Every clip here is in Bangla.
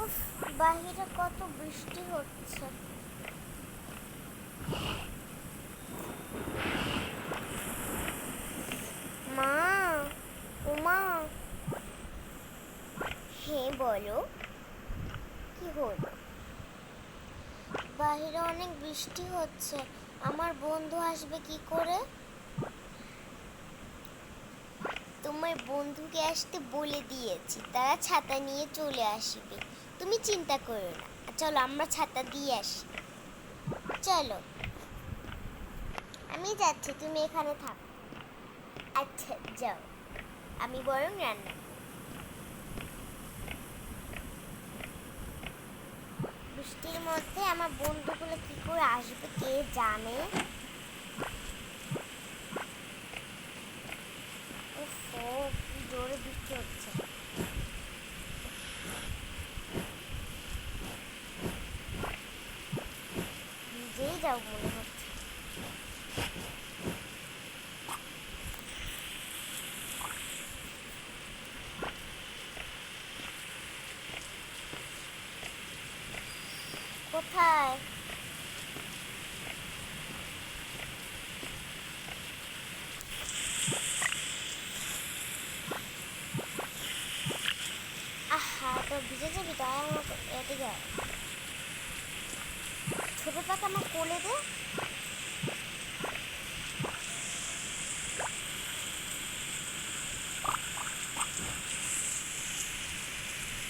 উফ, বাহিরে কত বৃষ্টি হচ্ছে। মা, উমা। হ্যাঁ বলো, কি হলো? বাহিরে অনেক বৃষ্টি হচ্ছে, আমার বন্ধু আসবে কি করে? তোমার বন্ধুকে আসতে বলে দিয়েছি, তারা ছাতা নিয়ে চলে আসবে, তুমি চিন্তা করো না। চলো আমরা ছাতা দিয়ে আসি। চলো, আমি যাচ্ছি, তুমি এখানে থাকো। আচ্ছা যাও, আমি বরং রান্না। বৃষ্টির মধ্যে আমার বন্ধুগুলো কি করে আসবে কে জানে। ওফো, কি জোরে বৃষ্টি হচ্ছে। ভিজেই যাও মনে হচ্ছে। কোথায়? আহা, তো ভিজে যাবি তো, আয় আমার এদিকে আয়। ছোট পাখা আমার কোলে দে।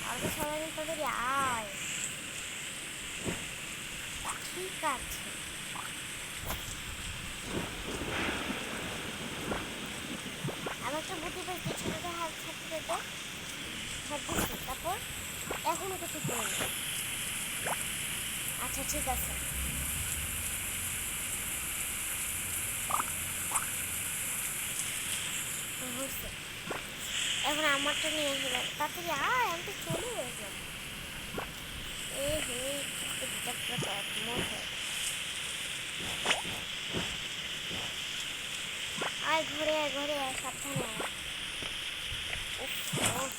আর তো সবাই তাড়াতাড়ি আয়। ঠিক আছে। আমি একটা বুদ্ধি পেয়েছি, ছোটটা হাত ছাড়তে দেবে। হাত দিচ্ছি, তারপর এখনো কিছু বলি। আচ্ছা ঠিক আছে। হয়েছে, এখন আমারটা নিয়ে আসলাম, তাড়াতাড়ি আয়, আমি তো চলে গেলাম। এ হে, একটা আয় ঘরে আয়, ঘরে আয়, সাবধানে আয়। উফ, উফ।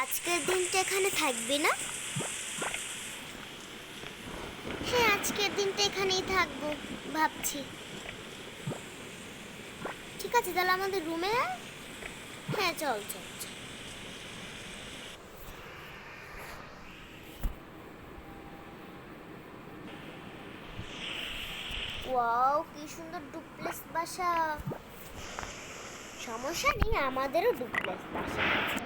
আজকের দিনটা এখানে থাকবি না? হ্যাঁ, আজকের দিনটা এখানেই থাকবো ভাবছি। ঠিক আছে, তাহলে আমাদের রুমে আয়। হ্যাঁ চল চল চল। ওয়াও, কি সুন্দর ডুপ্লেক্স বাসা। সমস্যা নেই, আমাদেরও ডুপ্লেক্স বাসা আছে।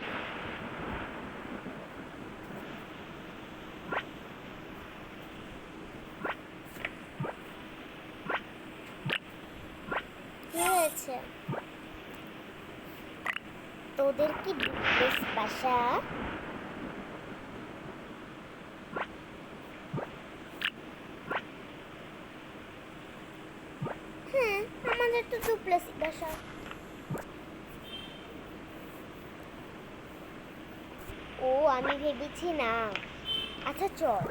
কি হয়েছে? তোদের কি ডুপ্লেক্স বাসা? হ্যাঁ, আমাদের তো ডুপ্লেক্স বাসা। ও, আমি ভেবেছি না। আচ্ছা চল।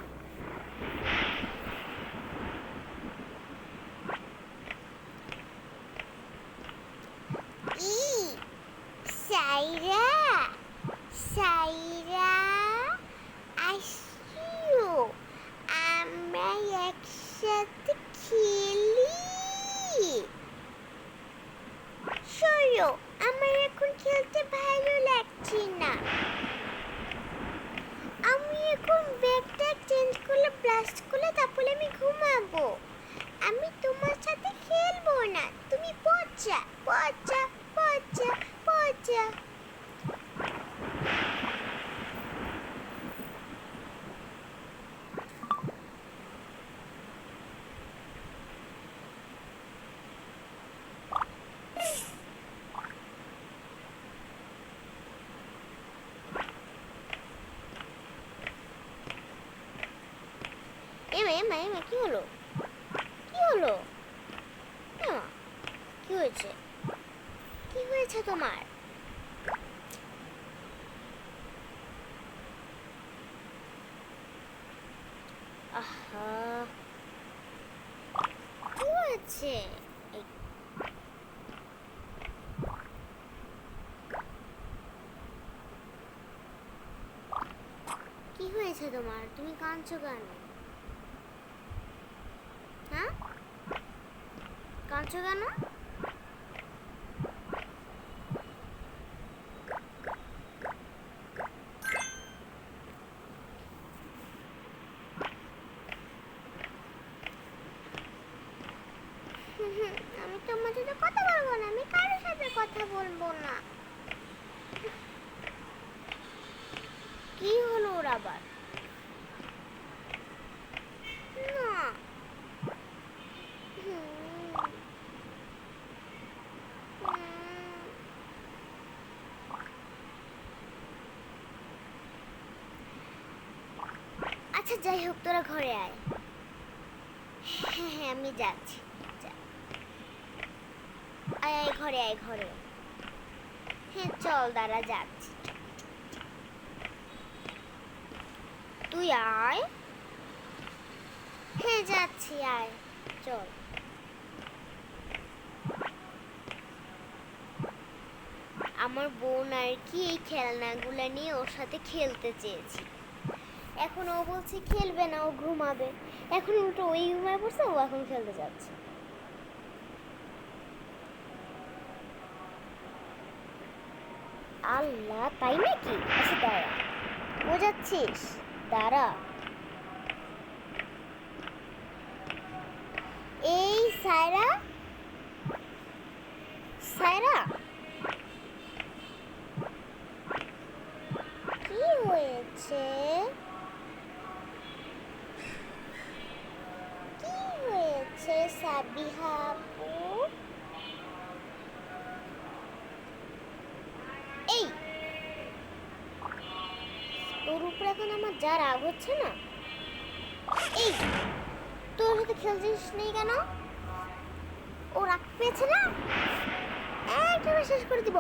ই সাইরা, সাইরা আসিও, আমরা একসাথে খেলি। সরো, আমার এখন খেলতে ভালো লাগছে না। আমি এখন ব্যাগটা চেঞ্জ করলে, ব্লাস্ট করলে, তারপরে আমি ঘুমাবো। আমি তোমার সাথে খেলবো না, তুমি পচা পচা পচা পচা। এমা এমা এমা, কি হলো? কি হলো? এমা, কি হয়েছে? কি হয়েছে তোমার? আহা, কি হয়েছে? এই, হয়েছে তোমার? তুমি কাঁদছো কেন? হ্যাঁ, কাঁদছো কেন? আমি তোমার সাথে কথা বলবো না, আমি কারোর সাথে কথা বলবো না। কি হলো ওর আবার? না। আচ্ছা যাই হোক, তোরা ঘরে আয়। হ্যাঁ হ্যাঁ, আমি যাচ্ছি। আয় আয়, ঘরে আয়, ঘরে। হ্যাঁ চল, দাঁড়া যাচ্ছি। তুই আয়। হ্যাঁ যাচ্ছি, আয় চল। আমার বোন আর কি এই খেলনাগুলো নিয়ে ওর সাথে খেলতে চেয়েছি। এখন ও বলছে খেলবে না, ও ঘুমাবে। এখন উল্টো ওই ঘুমায় পড়ছে, ও এখন খেলতে যাচ্ছে। আল্লাহ, তাই নাকি? আচ্ছা দাঁড়া, বোঝাচ্ছিস? দাঁড়া। এই সায়রা, সায়রা, কি হয়েছে? কি হয়েছে সাবিহা আপু? এই, তোর উপর এখন আমার যা রাগ হচ্ছে না। এই, তোর সাথে খেলছিস নেই কেন? ও রাগ পেয়েছে না, একদম শেষ করে দিব।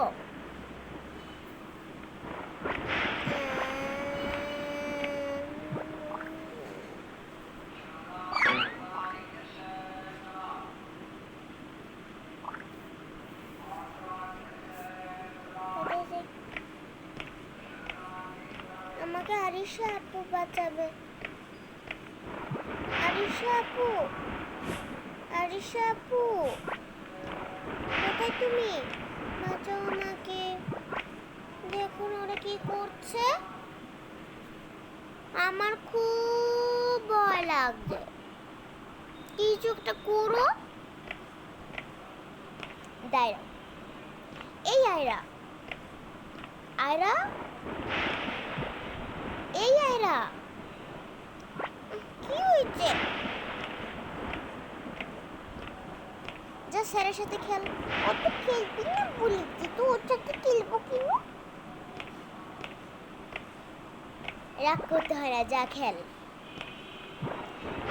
আমাকে আরিশা আপু বাঁচাবে। আরিশা আপু, আরিশা আপু, কোথায় তুমি? বাঁচাও আমাকে। দেখুন ওরা কি করছে, আমার খুব ভয় লাগছে। কিছু একটা করো। দাঁড়া, এই আয়রা, আয়রা, এই আয়রা, কি হয়েছে? যা স্যারের সাথে খেল। অত খেলবি না বলেছি তো, ওর সাথে খেলবো কেন? রাগ করতে হয় না, যা খেল।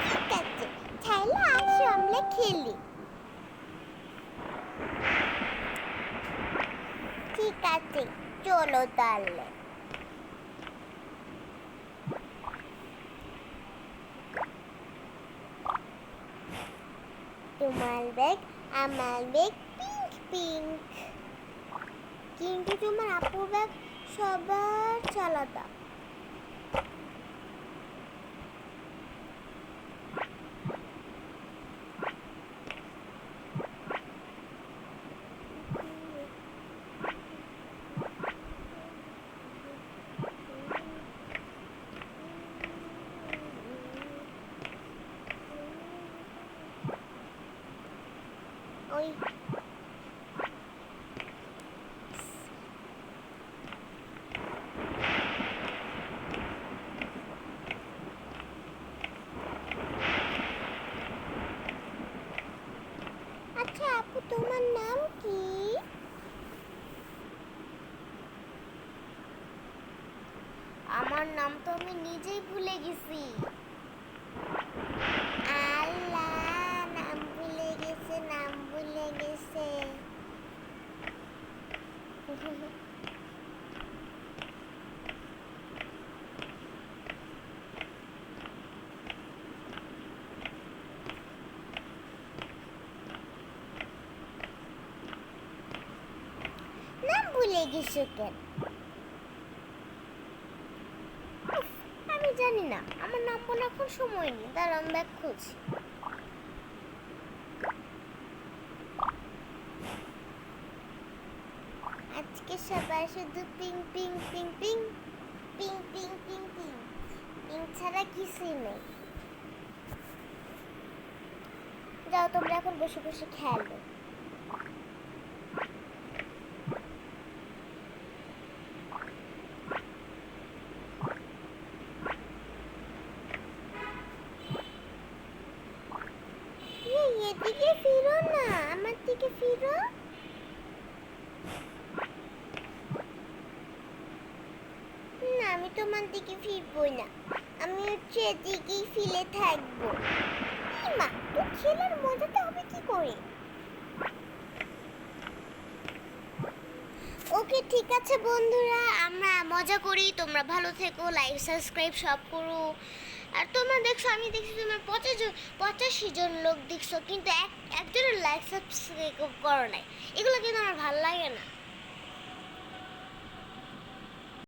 ঠিক আছে, চাইলে আসো, আমরা খেলি। ঠিক আছে, চলো তাহলে। তোমার ব্যাগ, আমার ব্যাগ পিঙ্ক পিঙ্ক, কিন্তু তোমার আপুর ব্যাগ সবার আলাদা। ওই আচ্ছা আপু, তোমার নাম কি? আমার নাম তো আমি নিজেই ভুলে গেছি। আল্লাহ, নাম ভুলে গেছে, নাম ভুলে গেছে। নাম ভুলে গেছো কেন? আমি জানি জানি না, আমার নামবো না, এখন সময় নেই। দাঁড়া, আমি ব্যাগ খুঁজছি। আজকে সবাই শুধু ping ping ping ping ping ping ping ping ping ছাড়া কিছুই নেই। যাও তোমরা এখন বসে বসে খেলো। এদিকে ফিরো না, আমার দিকে ফিরো। না, আমি তোমার দিকে ফিরবো না, আমি হচ্ছে এদিকেই ফিরে থাকবো। মা, তো খেলার মজাটা হবে কি করে? ওকে, ঠিক আছে বন্ধুরা, আমরা মজা করি, তোমরা ভালো থেকো, লাইক সাবস্ক্রাইব সব করো। আর তোমরা দেখছো, আমি দেখছি তোমরা 85 জন লোক দেখছো, কিন্তু একজনের লাইক সাবস্ক্রাইব করো নাই। এগুলো কিন্তু আমার ভালো লাগে না।